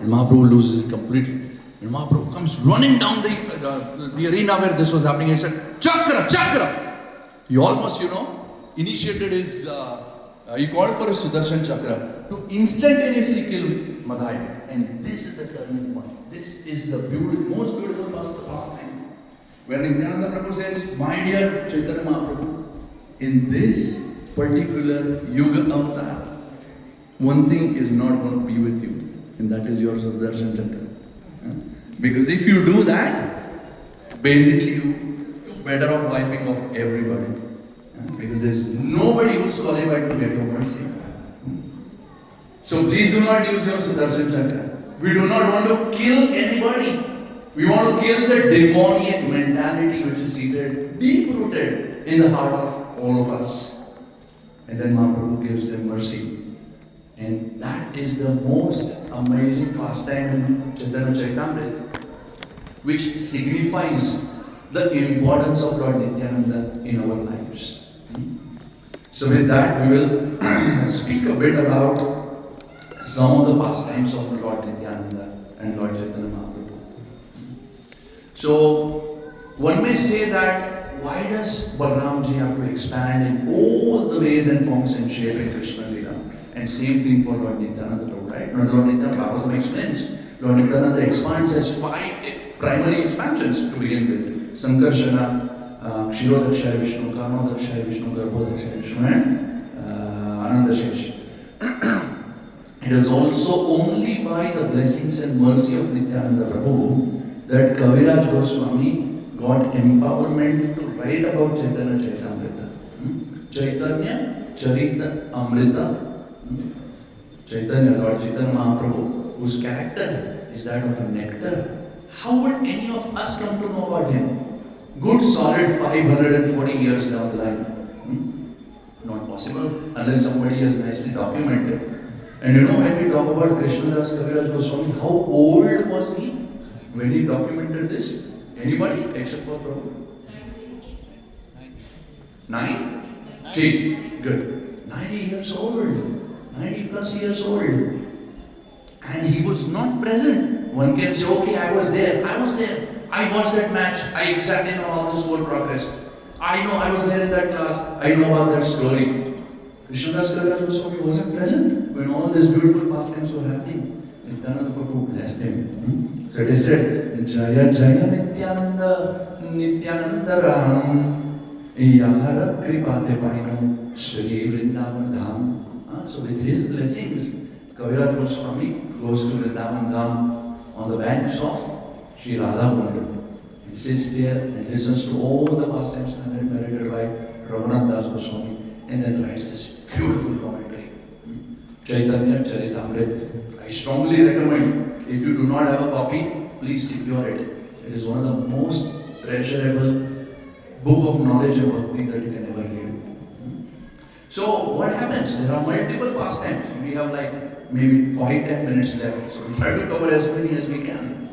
Mahaprabhu loses it completely. And Mahaprabhu comes running down the arena where this was happening and said, Chakra, Chakra! He almost, initiated his, he called for his Sudarshan Chakra to instantaneously kill Madhai. And this is the turning point. This is the most beautiful pastime. Where Nityananda Prabhu says, my dear Chaitanya Mahaprabhu, in this particular Yuga Avatar, one thing is not going to be with you, and that is your Sudarshan Chakra. Because if you do that, basically you're better off wiping off everybody. Because there's nobody who's qualified to get your mercy. So please do not use your Sudarshan Chakra. We do not want to kill anybody. We want to kill the demoniac mentality which is seated, deep-rooted in the heart of all of us. And then Mahaprabhu gives them mercy. And that is the most amazing pastime in Chaitanya Charitamrita, which signifies the importance of Lord Nityananda in our lives. So with that, we will speak a bit about some of the pastimes of Lord Nityananda and Lord Chaitanya Mahaprabhu. So one may say that why does Balaramji have to expand in all the ways and forms and shape in Krishna Leela? And same thing for Lord Nityananda Prabhu, right? Lord Nityananda Bhagavatam explains. Lord Nityananda expands as 5 primary expansions to begin with. Sankarshana, Kshirodakshaya Vishnu, Karmadakshaya Vishnu, Garbhodakshaya Vishnu, and Anandashesh. It is also only by the blessings and mercy of Nityananda Prabhu that Kaviraj Goswami got empowerment to write about Chaitanya Charitamrita. Chaitanya Charita Amrita. Chaitanya, Lord Chaitanya Mahaprabhu, whose character is that of a nectar. How would any of us come to know about him? Good solid 540 years down the line. Not possible unless somebody has nicely documented. And when we talk about Krishnadas Kaviraj Goswami, how old was he when he documented this? Anybody except for Prabhu? 90? Good. 90 years old. 90 plus years old. And he was not present. One can say, okay, I was there. I watched that match. I exactly know how the score progressed. I know I was there in that class. I know about that story. Krishnadas Kaviraj Goswami wasn't present when all these beautiful pastimes were happening. Nityananda Prabhu blessed him. So it is said, Jaya Jaya Nityananda, Nityananda Ram, Yahara Kripate Paino, Shri Vrindavan Dham. So with his blessings, Kaviraj Goswami goes to Vrindavan Dham on the banks of Sri Radha Kund and sits there and listens to all the pastimes narrated by Raghunath Das Goswami and then writes this beautiful commentary. Chaitanya Charitamrita. I strongly recommend, if you do not have a copy, please secure it. It is one of the most treasurable book of knowledge and bhakti that you can ever read. So what happens? There are multiple pastimes. We have like maybe 5-10 minutes left. So we try to cover as many as we can.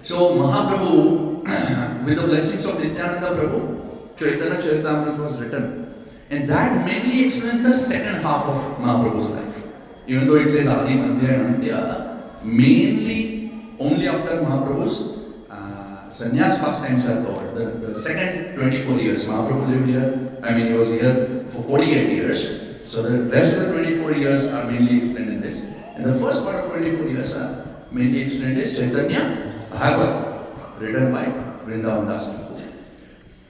So Mahaprabhu, with the blessings of Nityananda Prabhu, Chaitanya Charitamrita was written. And that mainly explains the second half of Mahaprabhu's life. Even though it says Adi, Madhya and Antya, mainly only after Mahaprabhu's sannyas pastimes are covered. The second 24 years, Mahaprabhu lived here, he was here for 48 years. So the rest of the 24 years are mainly explained in this. And the first part of 24 years are mainly explained as Chaitanya Bhagavat, written by Vrindavan Das Thakur.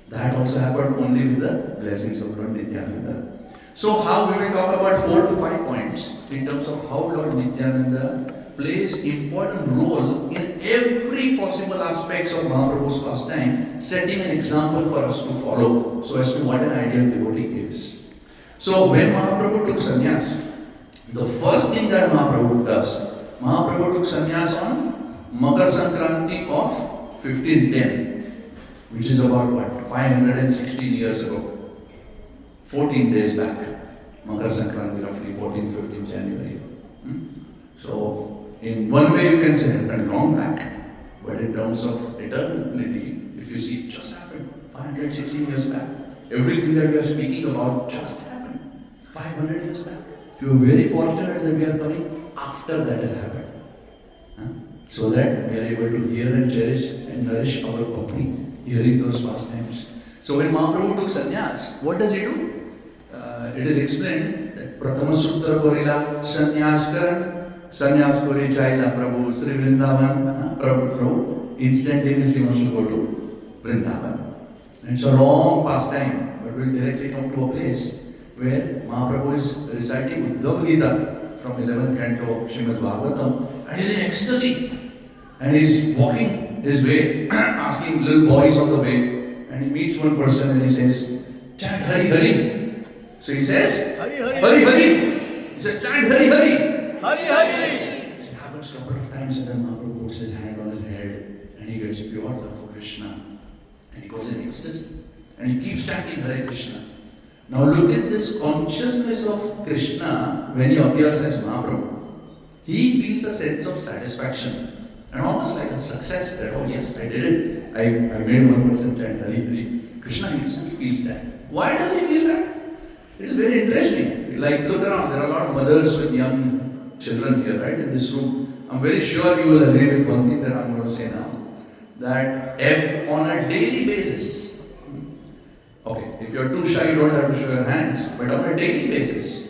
That also happened only with the blessings of Lord Nityananda. So how we will talk about 4 to 5 points in terms of how Lord Nityananda plays important role in every possible aspects of Mahaprabhu's pastime, setting an example for us to follow, so as to what an ideal devotee is. So when Mahaprabhu took sannyas, the first thing that Mahaprabhu does, Mahaprabhu took sannyas on Makar Sankranti of 1510, which is about 516 years ago. 14 days back, Makar Sankranti, roughly 14-15 January. So, in one way you can say it happened long back, but in terms of eternity, if you see, it just happened 516 years back. Everything that we are speaking about just happened 500 years back. We are very fortunate that we are coming after that has happened. so that we are able to hear and cherish and nourish our bhakti, hearing those pastimes. So when Mahaprabhu took sannyas, what does he do? It is explained that Prathama Sutra Korila sannyas karan, sannyas kori chaila Prabhu, Sri Vrindavan, Prabhu instantaneously wants to go to Vrindavan. And it's a long pastime, but we'll directly come to a place where Mahaprabhu is reciting Uddhava Gita from 11th canto Srimad Bhagavatam, and he's in ecstasy, and he's walking his way, asking little boys on the way, and he meets one person and he says, chant Hari Hari. So he says, Hari Hari. Hari Hari. He says, chant Hari Hari. Hari Hari. It happens a couple of times, and then Mahaprabhu puts his hand on his head, and he gets pure love for Krishna, and he goes in ecstasy, and he keeps chanting Hare Krishna. Now look at this consciousness of Krishna when he appears as Mahaprabhu. He feels a sense of satisfaction and almost like a success that, oh yes, I did it. I made one person chant Hari Hari. Krishna himself feels that. Why does he feel that? It is very interesting. Like, look around, there are a lot of mothers with young children here, right, in this room. I'm very sure you will agree with one thing that I'm going to say now. That on a daily basis, okay, if you're too shy, you don't have to show your hands, but on a daily basis,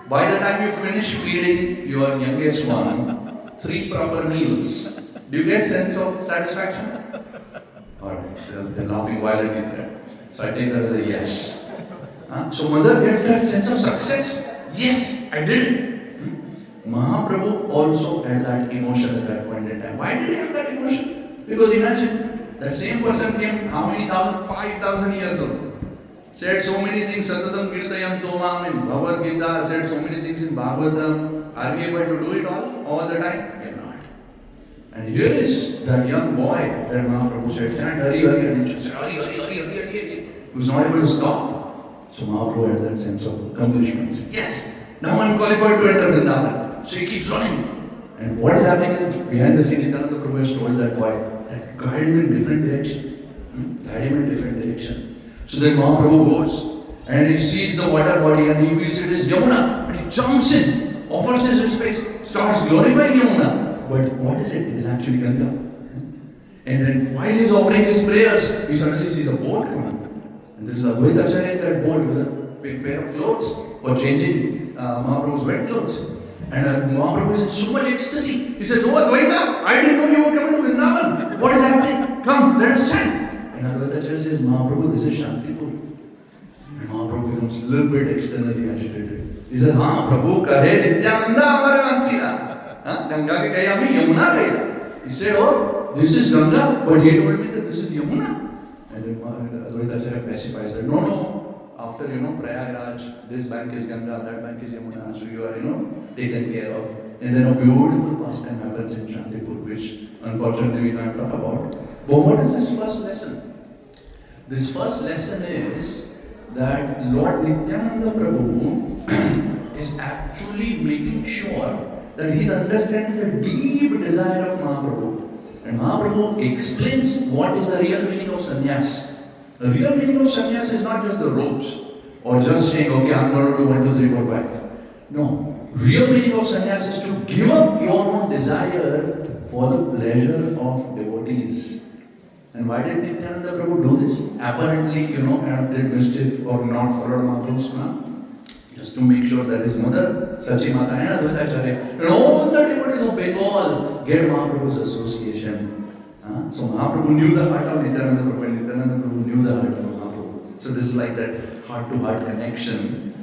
by the time you finish feeding your youngest one 3 proper meals, do you get sense of satisfaction? Alright, they're laughing violently there. So I take that as a yes. So mother gets that sense of success. Yes, I did it. Mahaprabhu also had that emotion at that point in time. Why did he have that emotion? Because imagine, that same person came how many thousand? 5,000 years old. Said so many things, Satatam Kirtayam Tomam in Bhagavad Gita, said so many things in Bhagavatam. Are we able to do it all the time? We are not. And here is that young boy that Mahaprabhu said, chant Hari Hari, and he said Hari Hari Hari Hari Hari. He was not able to stop. So Mahaprabhu had that sense of accomplishment. He said, yes, now I'm qualified to enter Vrindavan. So he keeps running. And what is happening is, behind the scene, Nityananda Prabhu has told that boy, that guide him in different direction. Guide him in different direction. So then Mahaprabhu goes, and he sees the water body, and he feels it is Yamuna, and he jumps in, offers his respects, starts glorifying Yamuna. But what is it? It is actually Ganga. And then while he is offering his prayers, he suddenly sees a boat coming. And there is a Advaitacharya in that boat with a big pair of clothes for changing Mahaprabhu's wet clothes. And Mahaprabhu is in so much ecstasy. He says, oh Advaita, I didn't know you were coming to Vrindavan. What is happening? Come, let us chant. And Advaitacharya says, Mahaprabhu, this is Shantipur. And Mahaprabhu becomes a little bit externally agitated. He says, Prabhu kahe Nityananda amare vanchila. Ganga ke kaya mein Yamuna kahila. He said, oh, this is Ganga, but he told me that this is Yamuna. And then Advaitacharya pacifies that, no, after, Prayagraj, this bank is Ganga, that bank is Yamuna, so you are, taken care of. And then a beautiful pastime happens in Shantipur, which unfortunately we can't talk about. But what is this first lesson? This first lesson is that Lord Nityananda Prabhu is actually making sure that he's understanding the deep desire of Mahaprabhu. And Mahaprabhu explains what is the real meaning of sannyas. The real meaning of sannyas is not just the robes or just saying, okay, I'm going to do 1, 2, 3, 4, 5. No. Real meaning of sannyas is to give up your own desire for the pleasure of devotees. And why did Nityananda Prabhu do this? Apparently, kind of did mischief or not followed Mahaprabhu's command. Just to make sure that his mother, Sachimata and Advaitacharya, and all the devotees of Bengal get Mahaprabhu's association. So Mahaprabhu knew the heart of Nityananda Prabhu, and Nityananda Prabhu knew the heart of Mahaprabhu. So this is like that heart-to-heart connection,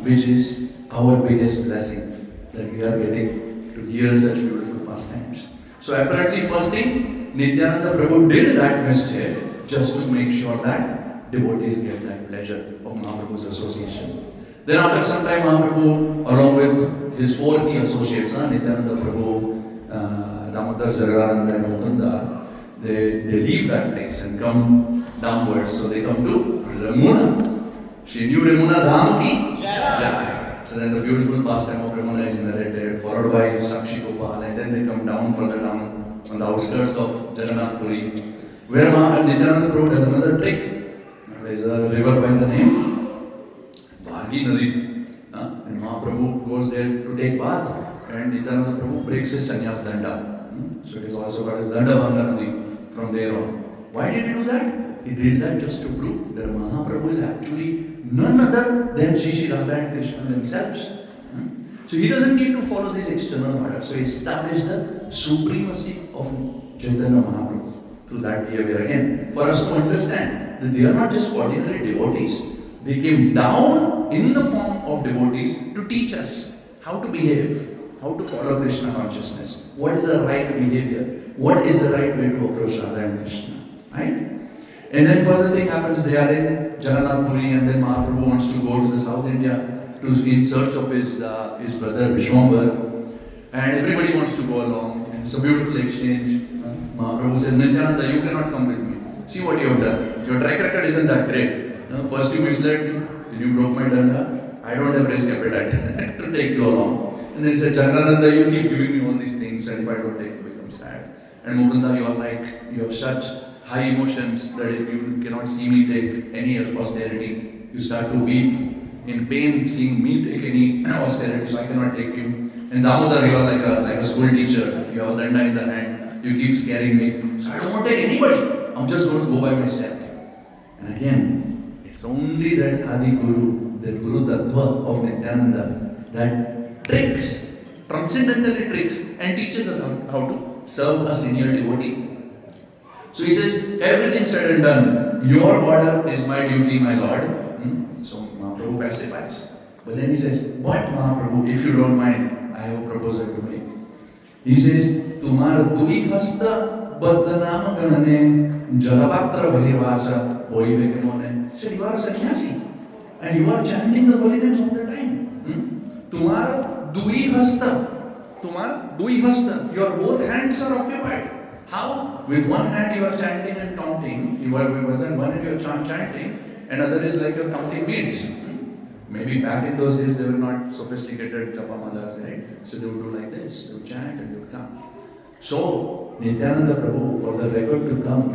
which is our biggest blessing, that we are getting to hear such beautiful pastimes. So apparently, first thing, Nityananda Prabhu did that mischief just to make sure that devotees get that pleasure of Mahaprabhu's association. Then after some time, Mahaprabhu, along with his 4 key associates, Nityananda Prabhu, Damodar, Jagadananda and Mukunda, they leave that place and come downwards. So they come to Ramuna. She knew Ramuna Dham ki Jai. So then the beautiful pastime of Ramuna is narrated, followed by Sakshi Gopal, and then they come down further down on the outskirts of Jagannath Puri, where Nityananda Prabhu does another trick. There is a river by the name Nadi. And Mahaprabhu goes there to take bath, and Nityananda Prabhu breaks his sannyas danda. So it is also called as Dandabanga Nadi from there on. Why did he do that? He did that just to prove that Mahaprabhu is actually none other than Shri Radha and Krishna themselves. So he doesn't need to follow this external order. So he established the supremacy of Chaitanya Mahaprabhu through that behavior again. For us to understand that they are not just ordinary devotees. They came down in the form of devotees to teach us how to behave, how to follow Krishna consciousness. What is the right behavior? What is the right way to approach Radha and Krishna? Right? And then further thing happens, they are in Jagannath Puri, and then Mahaprabhu wants to go to the South India in search of his brother Vishwambar, and everybody wants to go along, and it's a beautiful exchange. Mahaprabhu says, Nityananda, you cannot come with me. See what you have done. Your track record isn't that great. First you misled me, then you broke my danda. I don't have risk appetite to take you along. And then he said, Jagannath, you keep giving me all these things, and if I don't take, you become sad. And Mukunda, you have such high emotions that if you cannot see me take any austerity, you start to weep in pain seeing me take any austerity, so I cannot take you. And Damodar, you are like a school teacher. You have a danda in the hand. You keep scaring me. So I don't want to take anybody. I'm just going to go by myself. And again, it's only that Adi Guru, that Guru Tattva of Nityananda, that tricks, transcendentally tricks, and teaches us how to serve a senior devotee. So he says, everything said and done, your order is my duty, my Lord. So Mahaprabhu pacifies. But then he says, but Mahaprabhu, if you don't mind, I have a proposal to make. He says, Tumar dui hasta baddhanama ganane jalapatra bhalirvasa oive kemone. He said, you are a sannyasi and you are chanting the holy names all the time. Tumar dui hasta. Your both hands are occupied. How? With one hand you are chanting and counting. You are with one hand you are chanting, and other is like you're counting beads. Maybe back in those days they were not sophisticated japamalas, right? So they would do like this. They would chant and they would count. So Nityananda Prabhu, for the record to come,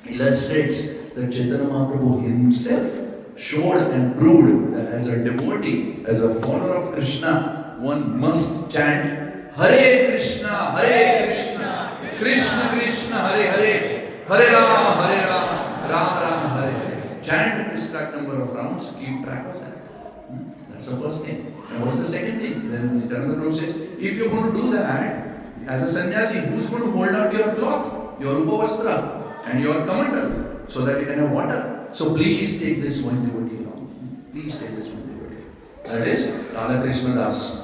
illustrates that Chaitanya Mahaprabhu himself showed and proved that as a devotee, as a follower of Krishna, one must chant Hare Krishna, Krishna Krishna, Hare Hare, Hare Rama, Rama Rama, Hare Hare. Chant this correct number of rounds, keep track of that. That's the first thing. And what's the second thing? Then Nityananda Prabhu says, if you're going to do that, as a sannyasi, who's going to hold out your cloth, your upavastra, and your kamantal, so that you can have water? So please take this one devotee along. Please take this one devotee. That is Radha Krishna Das.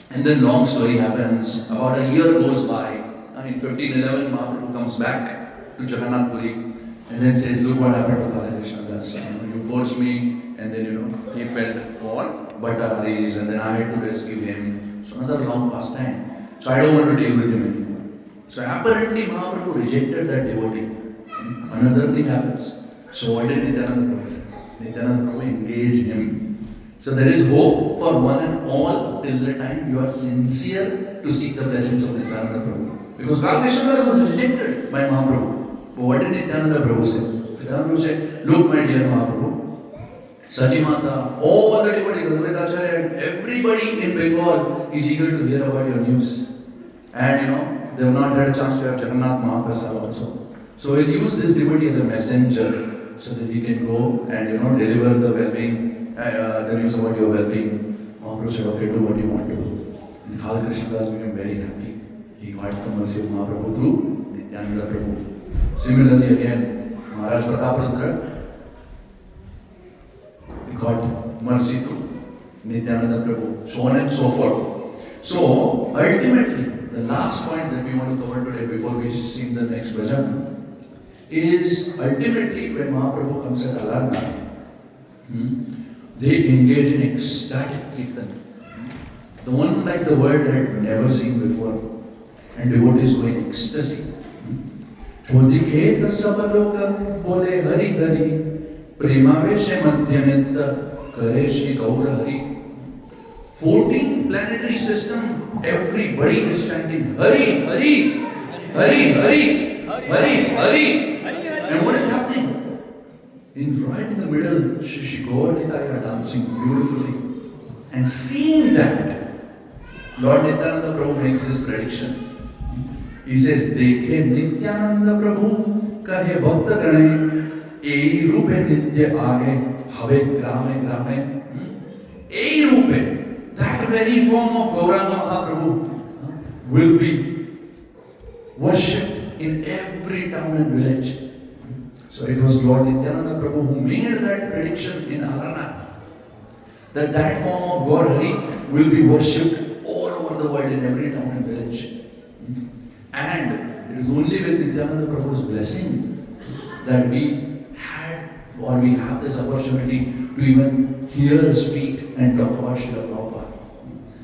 And then long story happens, about a year goes by, in 1511 Mahaprabhu comes back to Jagannath Puri and then says, look what happened to Radha Krishna Das. You forced me, and then he fell for Bhattaris, and then I had to rescue him. So another long past time. So I don't want to deal with him anymore. So apparently Mahaprabhu rejected that devotee. Another thing happens. So what did Nityananda Prabhu say? Nityananda Prabhu engaged him. So there is hope for one and all till the time you are sincere to seek the blessings of Nityananda Prabhu. Because Krishna was rejected by Mahaprabhu. But what did Nityananda Prabhu say? Nityananda Prabhu said, look my dear Mahaprabhu, Sachimata, all the devotees, Advaitacharya, everybody in Bengal is eager to hear about your news. And they have not had a chance to have Jagannath Mahaprasad also. So we'll use this devotee as a messenger so that he can go and deliver the well-being. The news about your well-being. Mahaprabhu said, okay, do what you want to do. And Kal Krishna Das became very happy. He got the mercy of Mahaprabhu through Nityananda Prabhu. Similarly again, Maharaj Prataparudra, he got mercy through Nityananda Prabhu. So on and so forth. So ultimately, the last point that we want to cover today before we sing the next bhajan is ultimately when Mahaprabhu comes at Alarna, they engage in ecstatic kirtan. The one like the world had never seen before. And devotees go in ecstasy. Chodiketa sabaloka bole hari hari premaveshe madhyanetta kareshi gaura hari. 14 planetary system, everybody is chanting Hari, Hari, Hari, Hari, Hari, Hari. And what is happening? Right in the middle, Shri Gaur Nitaya are dancing beautifully. And seeing that, Lord Nityananda Prabhu makes this prediction. He says, देखे नित्यानंद प्रभु कहे भक्त गणे एई रूपे नित्य आगे हवे ग्रामे ग्रामे एई रूपे, that very form of Gauranga Mahaprabhu will be worshipped in every town and village. So it was Lord Nityananda Prabhu who made that prediction in Alana, that form of Gaur Hari will be worshipped all over the world in every town and village. And it is only with Nityananda Prabhu's blessing that we had or we have this opportunity to even hear, speak and talk about Srila Prabhupada.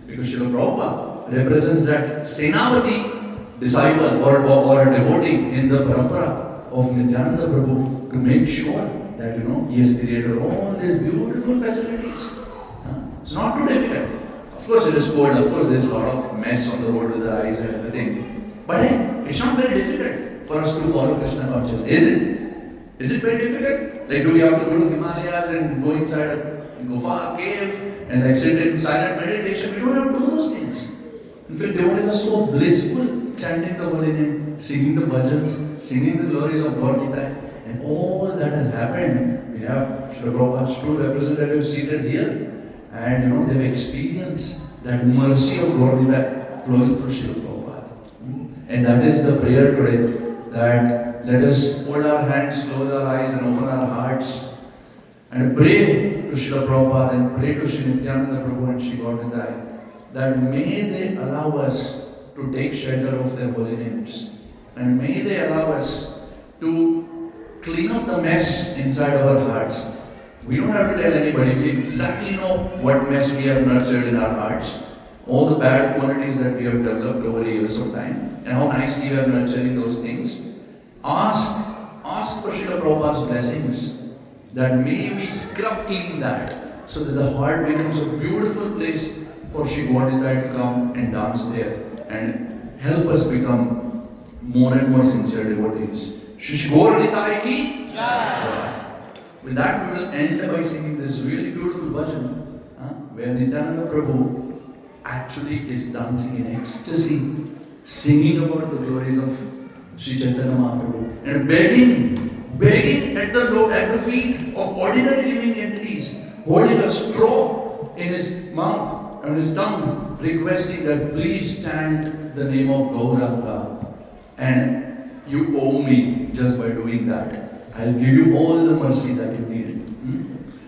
Because Srila Prabhupada represents that Senapati disciple or a devotee in the parampara of Nityananda Prabhu to make sure that he has created all these beautiful facilities. It's not too difficult. Of course it is cold, of course there is a lot of mess on the road with the ice and everything. But hey, it's not very difficult for us to follow Krishna consciousness, is it? Is it very difficult? Like, do we have to go to Himalayas and go inside a gufa, cave, and sit in silent meditation? We don't have to do those things. In fact, devotees are so blissful, chanting the holy name, singing the bhajans, singing the glories of God Gita, and all that has happened. We have Srila Prabhupada's two representatives seated here, and they've experienced that mercy of God Gita flowing through Srila Prabhupada. And that is the prayer today, that let us fold our hands, close our eyes and open our hearts and pray to Srila Prabhupada and pray to Sri Nityananda Prabhu and Sri Gaudadai that may they allow us to take shelter of their holy names, and may they allow us to clean up the mess inside our hearts. We don't have to tell anybody, we exactly know what mess we have nurtured in our hearts, all the bad qualities that we have developed over years of time, and how nicely we are nurturing those things. Ask for Srila Prabhupada's blessings, that may we scrub clean that, so that the heart becomes a beautiful place for Sri Gaudadai to come and dance there, and help us become more and more sincere devotees. Shri Gaudadai ki Jai. With that, we will end by singing this really beautiful bhajan, where Nityananda Prabhu actually is dancing in ecstasy, singing about the glories of Sri Chaitanya Mahaprabhu, and begging at the feet of ordinary living entities, holding a straw in his mouth and his tongue, requesting that please chant the name of Gauranga, and you owe me just by doing that. I'll give you all the mercy that you need.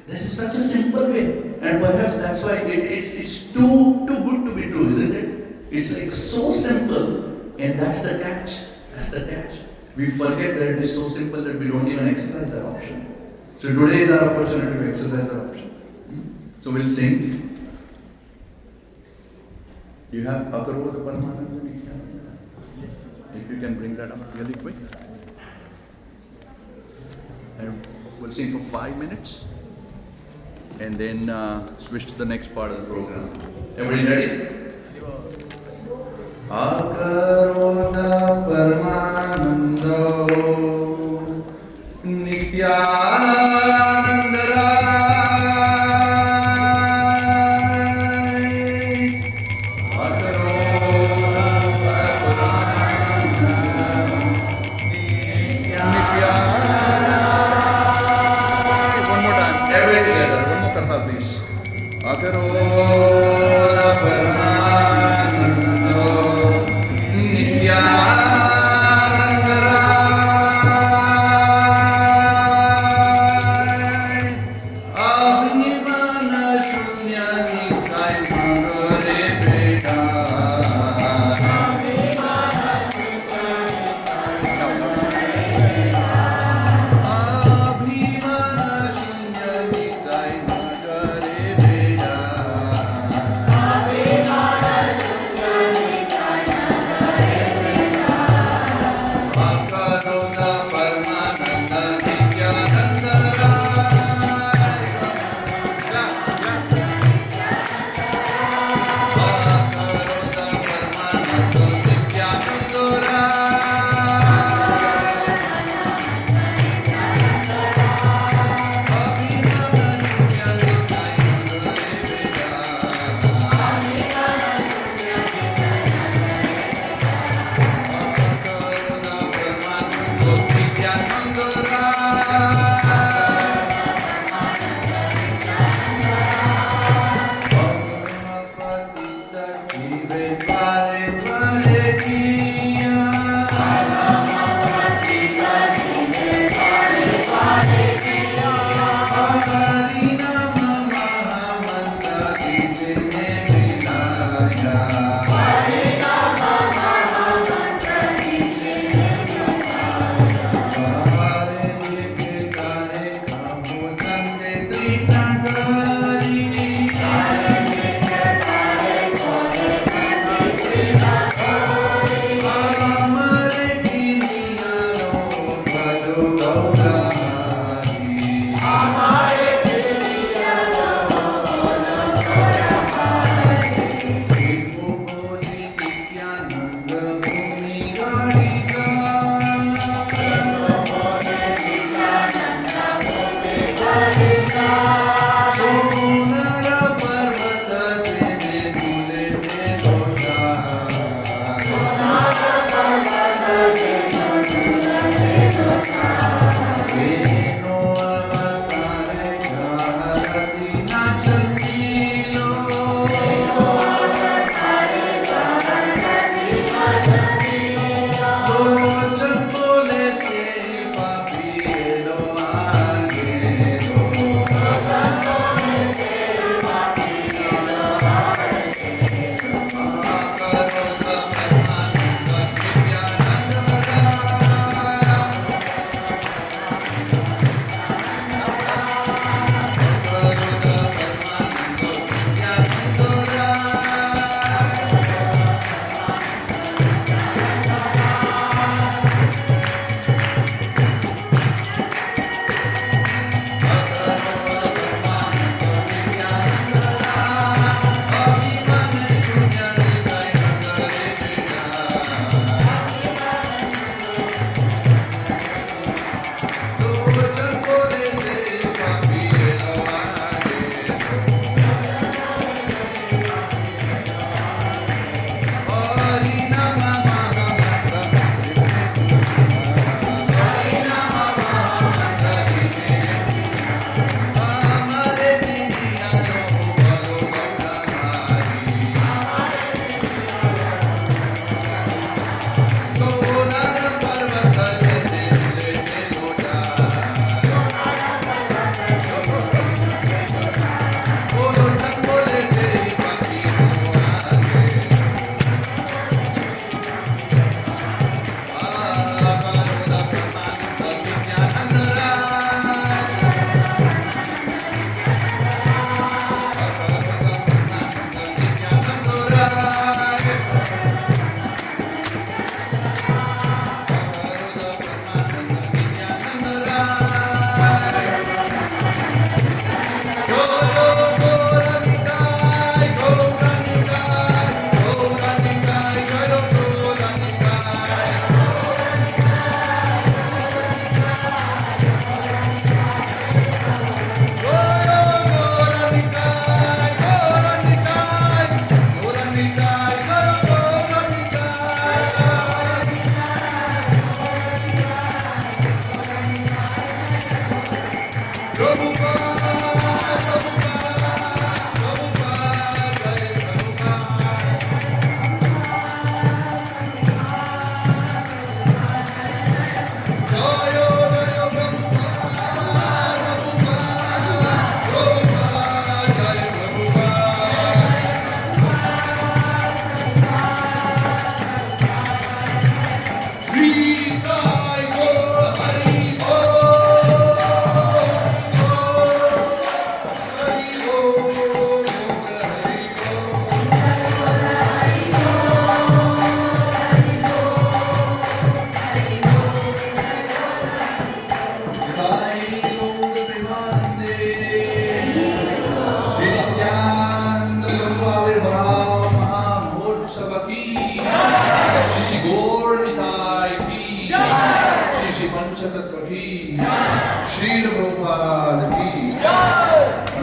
This is such a simple way, and perhaps that's why it's too good to be true, isn't it? It's like so simple, and that's the catch. That's the catch. We forget that it is so simple that we don't even exercise that option. So today is our opportunity to exercise that option. So we'll sing. You have Akaroda Paramananda? If you can bring that up really quick. And we'll sing for 5 minutes and then switch to the next part of the program. Everybody ready? Akaroda Paramananda Nityananda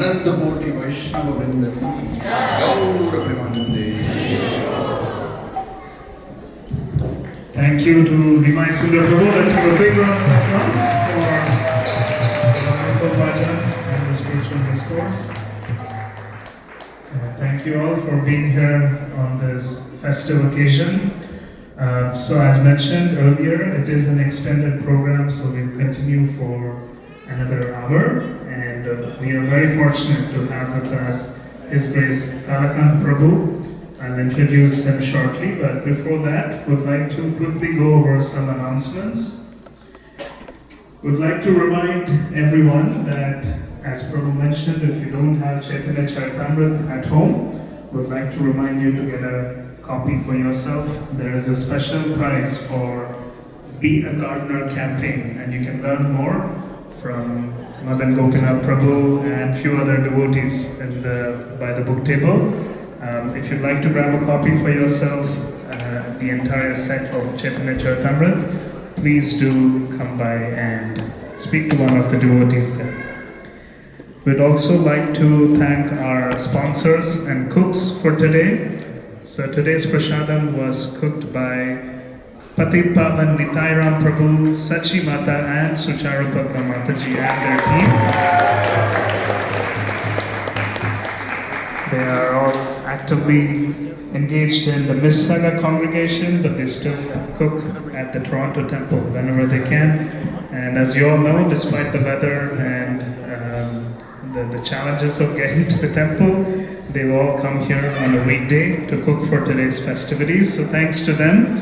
अनंत कोटि वैष्णव वृंद की गौर प्रेमानंदे. Thank you to Nimai Sundar Prabhu. Let's give a big round of applause for wonderful bhajans and the spiritual discourse. Thank you all for being here on this festive occasion. So as mentioned earlier, it is an extended program, so we'll continue for another hour, and we are very fortunate to have with us His Grace Kalakant Prabhu. I'll introduce him shortly, but before that, would like to quickly go over some announcements. Would like to remind everyone that, as Prabhu mentioned, if you don't have Chaitanya Charitamrita at home, would like to remind you to get a copy for yourself. There is a special prize for Be a Gardener campaign, and you can learn more from Madan Gopinath Prabhu and few other devotees by the book table. If you'd like to grab a copy for yourself, the entire set of Chaitanya Charitamrita, please do come by and speak to one of the devotees there. We'd also like to thank our sponsors and cooks for today. So today's prasadam was cooked by Patit Pavan Nityananda Prabhu, Sachi Mata and Sucharupa Mataji and their team. They are all actively engaged in the Missaga congregation, but they still cook at the Toronto temple whenever they can. And as you all know, despite the weather and the challenges of getting to the temple, they will all come here on a weekday to cook for today's festivities. So thanks to them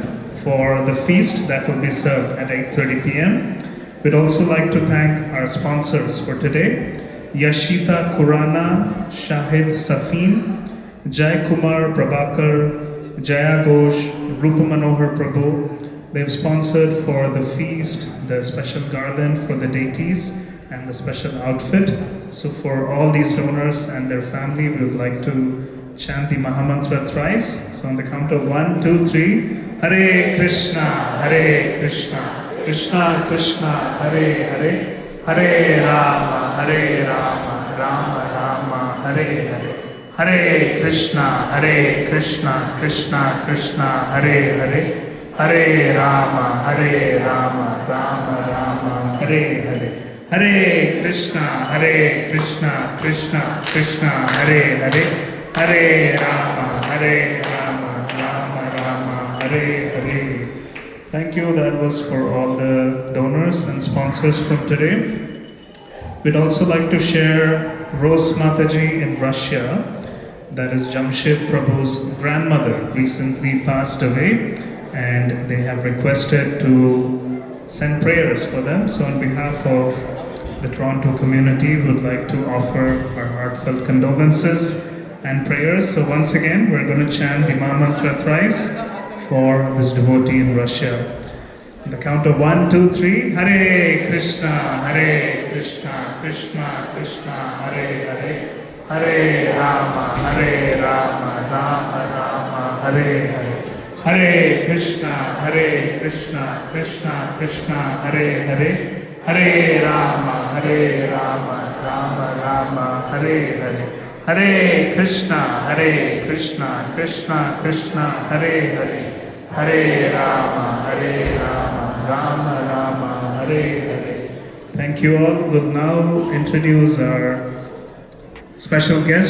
for the feast that will be served at 8:30 p.m. We'd also like to thank our sponsors for today: Yashita Kurana, Shahid Safin, Jai Kumar Prabhakar, Jaya Ghosh, Rupa Manohar Prabhu. They've sponsored for the feast, the special garland for the deities, and the special outfit. So for all these donors and their family, we would like to chant the Mahamantra thrice. So on the count of 1, 2, 3, Hare Krishna, Krishna Krishna, Hare Hare, Hare Rama, Rama Rama, Hare Hare. Hare Krishna, Krishna Krishna, Hare Hare, Hare Rama, Rama Rama, Hare Hare. Hare Krishna, Krishna Krishna, Hare Hare, Hare Rama, Rama Rama, Hare Hare. Thank you. That was for all the donors and sponsors from today. We'd also like to share Rose Mataji in Russia, that is Jamshed Prabhu's grandmother, recently passed away, and they have requested to send prayers for them. So on behalf of the Toronto community, we would like to offer our heartfelt condolences and prayers. So once again, we're going to chant the Mahamantra thrice for this devotee in Russia. On the count of 1, 2, 3, Hare Krishna, Krishna Krishna, Hare Hare, Hare Rama, Rama Rama, Hare Hare. Hare Krishna, Krishna Krishna, Hare Hare, Hare Rama, Rama Rama, Hare Hare. Hare Krishna, Krishna Krishna, Hare Hare, Hare Rama, Rama Hare Hare. Thank you all. We'll now introduce our special guest.